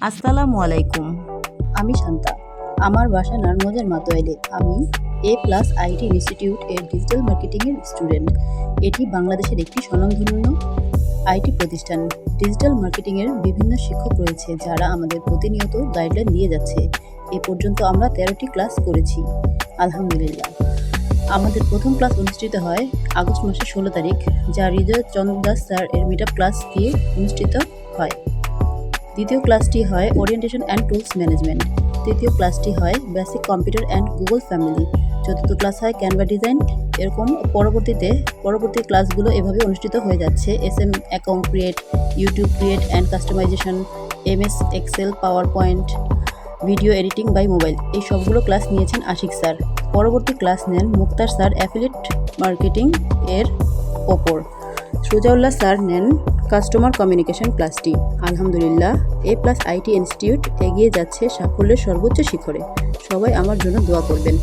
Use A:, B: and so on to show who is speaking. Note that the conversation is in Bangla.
A: আসসালামু আলাইকুম।
B: আমি শান্তা। আমার বাসা নারায়ণগঞ্জের মাতোয়াইলে। আমি A+IT ইনস্টিটিউট এর ডিজিটাল মার্কেটিংয়ের স্টুডেন্ট। এটি বাংলাদেশের একটি স্বনামধন্য আইটি প্রতিষ্ঠান। ডিজিটাল মার্কেটিংয়ের বিভিন্ন শিক্ষক রয়েছে যারা আমাদের প্রতিনিয়ত গাইডলাইন দিয়ে যাচ্ছে। এ পর্যন্ত আমরা 13টি ক্লাস করেছি, আলহামদুলিল্লাহ। আমাদের প্রথম ক্লাস অনুষ্ঠিত হয় আগস্ট মাসের 16 তারিখ, যা হৃদয় চন্দ্র দাস স্যার এর মিটআপ ক্লাস দিয়ে অনুষ্ঠিত হয়। দ্বিতীয় ক্লাসটি হয় ওরিয়েন্টেশন অ্যান্ড টুলস ম্যানেজমেন্ট। তৃতীয় ক্লাসটি হয় basic computer and Google family. চতুর্থ ক্লাস হয় ক্যানভা ডিজাইন। এরকম পরবর্তী ক্লাসগুলো এভাবে অনুষ্ঠিত হয়ে যাচ্ছে: SM account create, YouTube create and customization, MS Excel, PowerPoint, video editing by mobile. এই সবগুলো ক্লাস নিয়েছেন আশিক স্যার। পরবর্তী ক্লাস নেন মুক্তার স্যার অ্যাফিলিয়েট মার্কেটিং এর ওপর। সুজাউল্লাহ স্যার নেন কাস্টমার কমিউনিকেশন ক্লাসটি। আলহামদুলিল্লাহ, A+IT ইনস্টিটিউট এগিয়ে যাচ্ছে সাফল্যের সর্বোচ্চ শিখরে। সবাই আমার জন্য দোয়া করবেন।